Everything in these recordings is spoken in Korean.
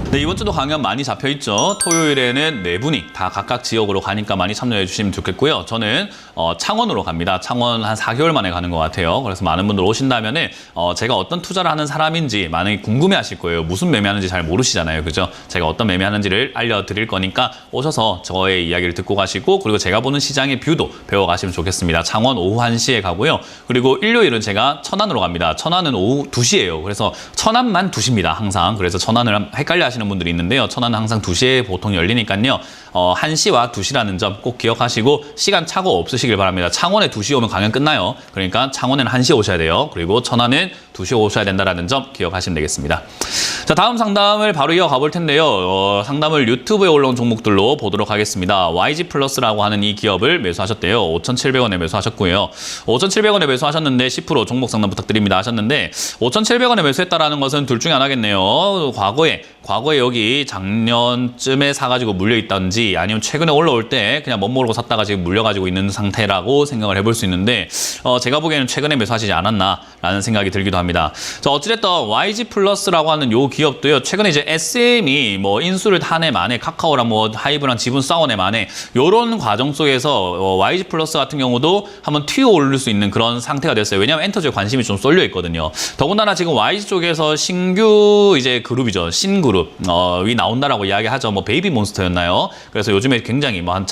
네, 이번 주도 강연 많이 잡혀있죠. 토요일에는 네 분이 다 각각 지역으로 가니까 많이 참여해 주시면 좋겠고요. 저는 창원으로 갑니다. 창원 한 4개월 만에 가는 것 같아요. 그래서 많은 분들 오신다면은 제가 어떤 투자를 하는 사람인지 많이 궁금해하실 거예요. 무슨 매매하는지 잘 모르시잖아요. 그죠? 제가 어떤 매매하는지를 알려드릴 거니까 오셔서 저의 이야기를 듣고 가시고, 그리고 제가 보는 시장의 뷰도 배워가시면 좋겠습니다. 창원 오후 1시에 가고요. 그리고 일요일은 제가 천안으로 갑니다. 천안은 오후 2시예요. 그래서 천안만 2시입니다. 항상. 그래서 천안을 헷갈려 하시는 분들이 있는데요. 천안은 항상 2시에 보통 열리니까요. 1시와 2시라는 점 꼭 기억하시고 시간 착오 없으시길 바랍니다. 창원에 2시 오면 강연 끝나요. 그러니까 창원에는 1시에 오셔야 돼요. 그리고 천안은 2시에 오셔야 된다는 점 기억하시면 되겠습니다. 자, 다음 상담을 바로 이어가 볼 텐데요. 상담을 유튜브에 올라온 종목들로 보도록 하겠습니다. YG플러스라고 하는 이 기업을 매수하셨대요. 5,700원에 매수하셨고요. 5,700원에 매수하셨는데 10% 종목 상담 부탁드립니다 하셨는데, 5,700원에 매수했다라는 것은 둘 중에 하나겠네요. 과거에 여기 작년쯤에 사가지고 물려있던지, 아니면 최근에 올라올 때 그냥 멋모르고 샀다가 지금 물려가지고 있는 상태라고 생각을 해볼 수 있는데, 제가 보기에는 최근에 매수하시지 않았나라는 생각이 들기도 합니다. 자, 어찌됐든 YG플러스라고 하는 요 기업도요, 최근에 이제 SM이 뭐 인수를 한 해 만에 카카오랑 뭐 하이브랑 지분 싸운 해 만에 요런 과정 속에서 YG플러스 같은 경우도 한번 튀어 오를 수 있는 그런 상태가 됐어요. 왜냐하면 엔터주에 관심이 좀 쏠려 있거든요. 더군다나 지금 YG 쪽에서 신규 이제 그룹이죠. 신그룹이 나온다라고 이야기하죠. 뭐 베이비몬스터였나요? 그래서 요즘에 굉장히 뭐 한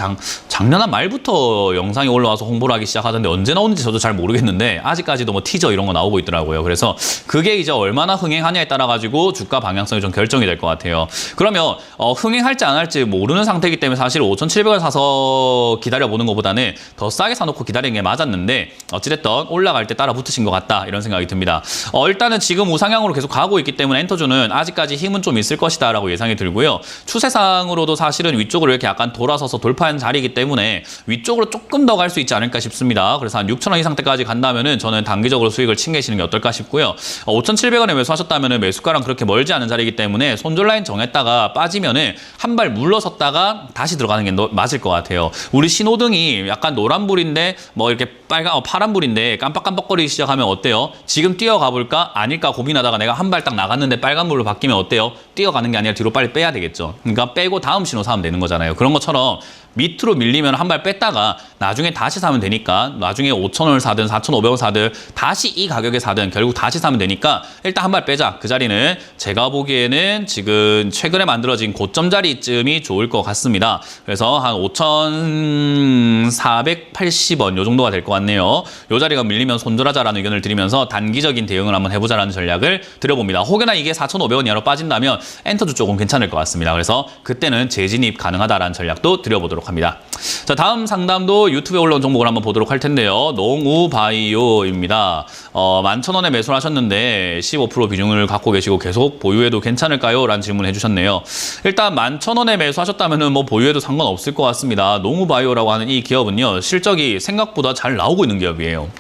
작년 한 말부터 영상이 올라와서 홍보를 하기 시작하던데, 언제 나오는지 저도 잘 모르겠는데 아직까지도 뭐 티저 이런 거 나오고 있더라고요. 그래서 그게 이제 얼마나 흥행하냐에 따라 가지고 주가 방향성이 좀 결정이 될 것 같아요. 그러면 흥행할지 안 할지 모르는 상태이기 때문에 사실 5,700원 사서 기다려보는 것보다는 더 싸게 사놓고 기다리는 게 맞았는데, 어찌됐든 올라갈 때 따라 붙으신 것 같다 이런 생각이 듭니다. 일단은 지금 우상향으로 계속 가고 있기 때문에 엔터주는 아직까지 힘은 좀 있을 것이다 라고 예상이 들고요. 추세상으로도 사실은 위쪽으로 이렇게 약간 돌아서서 돌파한 자리이기 때문에 위쪽으로 조금 더 갈 수 있지 않을까 싶습니다. 그래서 한 6,000원 이상대까지 간다면은 저는 단기적으로 수익을 챙기시는 게 어떨까 싶고요. 5,700원에 매수하셨다면은 매수가랑 그렇게 멀지 않은 자리이기 때문에 손절 라인 정했다가 빠지면은 한 발 물러섰다가 다시 들어가는 게 맞을 것 같아요. 우리 신호등이 약간 노란불인데 뭐 이렇게 파란불인데 깜빡깜빡거리기 시작하면 어때요? 지금 뛰어가 볼까? 아닐까 고민하다가 내가 한 발 딱 나갔는데 빨간불로 바뀌면 어때요? 뛰어가는 게 아니라 뒤로 빨리 빼야 되겠죠. 그러니까 빼고 다음 신호 사면 되는 거잖아요. 그런 것처럼 밑으로 밀리면 한 발 뺐다가 나중에 다시 사면 되니까, 나중에 5,000원을 사든 4,500원 사든 다시 이 가격에 사든 결국 다시 사면 되니까 일단 한 발 빼자. 그 자리는 제가 보기에는 지금 최근에 만들어진 고점 자리쯤이 좋을 것 같습니다. 그래서 한 5,480원 요 정도가 될 것 같네요. 요 자리가 밀리면 손절하자라는 의견을 드리면서 단기적인 대응을 한번 해보자라는 전략을 드려봅니다. 혹여나 이게 4,500원 이하로 빠진다면 엔터주 쪽은 괜찮을 것 같습니다. 그래서 그때는 재진입 가능하다라는 전략도 드려보도록 합니다. 자, 다음 상담도 유튜브에 올라온 종목을 한번 보도록 할 텐데요. 농우바이오입니다. 11,000원에 매수를 하셨는데 15% 비중을 갖고 계시고 계속 보유해도 괜찮을까요? 라는 질문을 해주셨네요. 일단 11,000원에 매수하셨다면 뭐 보유해도 상관없을 것 같습니다. 농우바이오라고 하는 이 기업은요, 실적이 생각보다 잘 나오고 있는 기업이에요.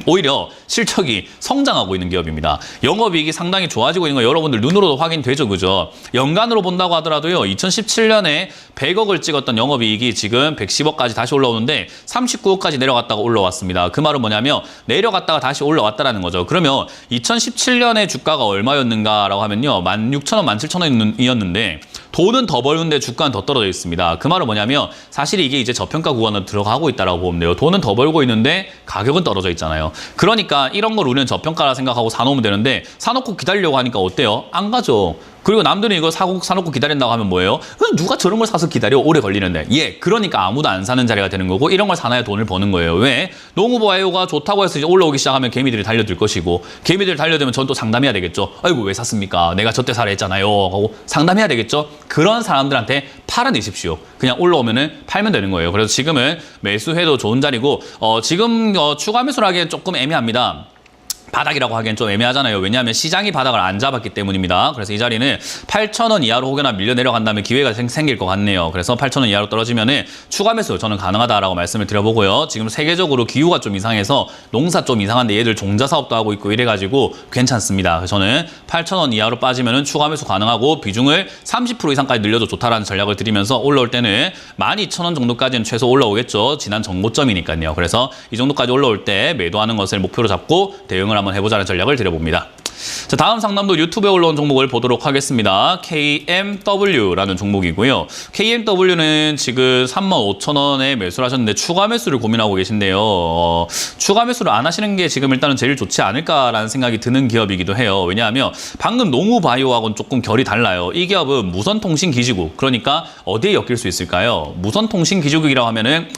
오히려 실적이 성장하고 있는 기업입니다. 영업이익이 상당히 좋아지고 있는 거 여러분들 눈으로도 확인되죠, 그죠? 연간으로 본다고 하더라도요, 2017년에 100억을 찍었던 영업이익이 지금 110억까지 다시 올라오는데 39억까지 내려갔다가 올라왔습니다. 그 말은 뭐냐면 내려갔다가 다시 올라왔다라는 거죠. 그러면 2017년에 주가가 얼마였는가라고 하면요, 16,000원, 17,000원이었는데 돈은 더 벌는데 주가는 더 떨어져 있습니다. 그 말은 뭐냐면 사실 이게 이제 저평가 구간으로 들어가고 있다라고 보면 돼요. 돈은 더 벌고 있는데 가격은 떨어져 있잖아요. 그러니까 이런 걸 우리는 저평가라 생각하고 사놓으면 되는데, 사놓고 기다리려고 하니까 어때요? 안 가죠. 그리고 남들이 이거 사놓고 기다린다고 하면 뭐예요? 누가 저런 걸 사서 기다려? 오래 걸리는데. 그러니까 아무도 안 사는 자리가 되는 거고, 이런 걸 사놔야 돈을 버는 거예요. 왜? 농우바이오가 좋다고 해서 이제 올라오기 시작하면 개미들이 달려들 것이고, 개미들이 달려들면 전 또 상담해야 되겠죠. 아이고, 왜 샀습니까? 내가 저때 사라 했잖아요. 하고 상담해야 되겠죠. 그런 사람들한테 팔아내십시오. 그냥 올라오면은 팔면 되는 거예요. 그래서 지금은 매수해도 좋은 자리고, 지금 추가 매수를 하기엔 조금 애매합니다. 바닥이라고 하기엔 좀 애매하잖아요. 왜냐하면 시장이 바닥을 안 잡았기 때문입니다. 그래서 이 자리는 8,000원 이하로 혹여나 밀려 내려간다면 기회가 생길 것 같네요. 그래서 8,000원 이하로 떨어지면은 추가 매수 저는 가능하다라고 말씀을 드려보고요. 지금 세계적으로 기후가 좀 이상해서 농사 좀 이상한데 얘들 종자 사업도 하고 있고 이래가지고 괜찮습니다. 그래서 저는 8,000원 이하로 빠지면은 추가 매수 가능하고 비중을 30% 이상까지 늘려도 좋다라는 전략을 드리면서 올라올 때는 12,000원 정도까지는 최소 올라오겠죠. 지난 정고점이니까요. 그래서 이 정도까지 올라올 때 매도하는 것을 목표로 잡고 대응을 한번 해보자는 전략을 드려봅니다. 자, 다음 상담도 유튜브에 올라온 종목을 보도록 하겠습니다. KMW라는 종목이고요. KMW는 지금 35,000원에 매수를 하셨는데 추가 매수를 고민하고 계신데요. 추가 매수를 안 하시는 게 지금 일단은 제일 좋지 않을까라는 생각이 드는 기업이기도 해요. 왜냐하면 방금 농우바이오하고는 조금 결이 달라요. 이 기업은 무선통신기지국, 그러니까 어디에 엮일 수 있을까요? 무선통신기지국이라고 하면은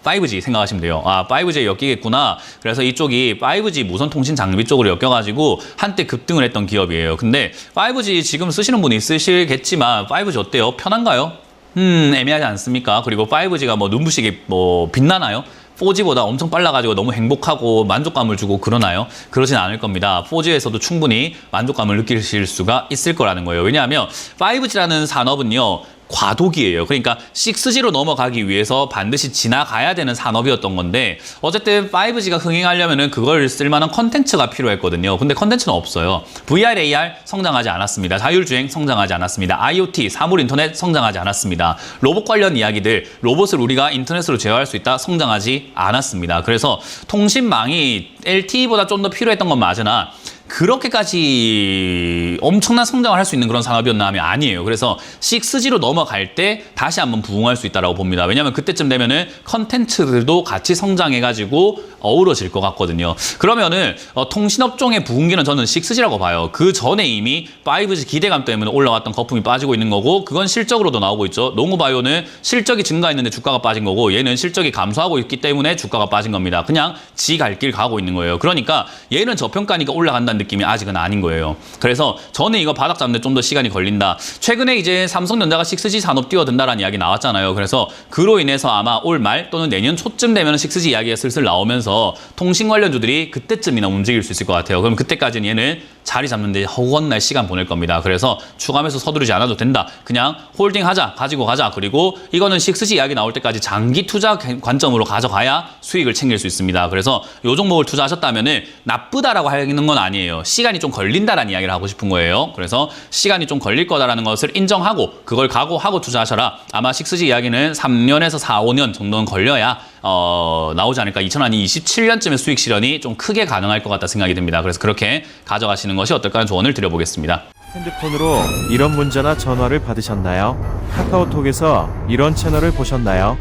5G 생각하시면 돼요. 5G에 엮이겠구나. 그래서 이쪽이 5G 무선 통신 장비 쪽으로 엮여가지고 한때 급등을 했던 기업이에요. 근데 5G 지금 쓰시는 분이 있으시겠지만 5G 어때요? 편한가요? 애매하지 않습니까? 그리고 5G가 뭐 눈부시게 뭐 빛나나요? 4G보다 엄청 빨라가지고 너무 행복하고 만족감을 주고 그러나요? 그러진 않을 겁니다. 4G에서도 충분히 만족감을 느끼실 수가 있을 거라는 거예요. 왜냐하면 5G라는 산업은요, 과도기예요. 그러니까 6G로 넘어가기 위해서 반드시 지나가야 되는 산업이었던 건데, 어쨌든 5G가 흥행하려면은 그걸 쓸만한 컨텐츠가 필요했거든요. 근데 컨텐츠는 없어요. VR, AR 성장하지 않았습니다. 자율주행 성장하지 않았습니다. IoT, 사물인터넷 성장하지 않았습니다. 로봇 관련 이야기들, 로봇을 우리가 인터넷으로 제어할 수 있다 성장하지 않았습니다. 그래서 통신망이 LTE보다 좀 더 필요했던 건 맞으나 그렇게까지 엄청난 성장을 할 수 있는 그런 산업이었나 하면 아니에요. 그래서 6G로 넘어갈 때 다시 한번 부흥할 수 있다고 봅니다. 왜냐하면 그때쯤 되면은 컨텐츠들도 같이 성장해가지고 어우러질 것 같거든요. 그러면은 통신업종의 부흥기는 저는 6G라고 봐요. 그 전에 이미 5G 기대감 때문에 올라왔던 거품이 빠지고 있는 거고, 그건 실적으로도 나오고 있죠. 농우바이오는 실적이 증가했는데 주가가 빠진 거고, 얘는 실적이 감소하고 있기 때문에 주가가 빠진 겁니다. 그냥 지 갈 길 가고 있는 거예요. 그러니까 얘는 저평가니까 올라간다는 느낌이 아직은 아닌 거예요. 그래서 저는 이거 바닥 잡는데 좀 더 시간이 걸린다. 최근에 이제 삼성전자가 6G 산업 뛰어든다라는 이야기 나왔잖아요. 그래서 그로 인해서 아마 올 말 또는 내년 초쯤 되면 6G 이야기가 슬슬 나오면서 통신 관련주들이 그때쯤이나 움직일 수 있을 것 같아요. 그럼 그때까지는 얘는 자리 잡는데 허구한 시간 보낼 겁니다. 그래서 추가매수 서두르지 않아도 된다. 그냥 홀딩하자, 가지고 가자. 그리고 이거는 6G 이야기 나올 때까지 장기 투자 관점으로 가져가야 수익을 챙길 수 있습니다. 그래서 이 종목을 투자하셨다면은 나쁘다라고 하는 건 아니에요. 시간이 좀 걸린다라는 이야기를 하고 싶은 거예요. 그래서 시간이 좀 걸릴 거다라는 것을 인정하고 그걸 각오하고 투자하셔라. 아마 6G 이야기는 3년에서 4, 5년 정도는 걸려야 나오지 않을까. 2027년쯤에 수익 실현이 좀 크게 가능할 것 같다 생각이 듭니다. 그래서 그렇게 가져가시는 것이 어떨까 하는 조언을 드려보겠습니다. 핸드폰으로 이런 문자나 전화를 받으셨나요? 카카오톡에서 이런 채널을 보셨나요?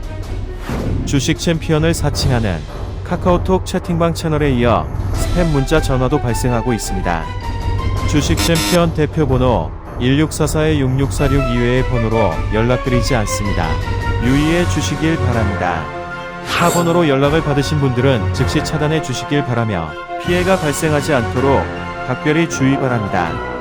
주식 챔피언을 사칭하는 카카오톡 채팅방 채널에 이어 스팸 문자 전화도 발생하고 있습니다. 주식 챔피언 대표번호 1644-6646 이외의 번호로 연락드리지 않습니다. 유의해 주시길 바랍니다. 타 번호로 연락을 받으신 분들은 즉시 차단해 주시길 바라며 피해가 발생하지 않도록 각별히 주의 바랍니다.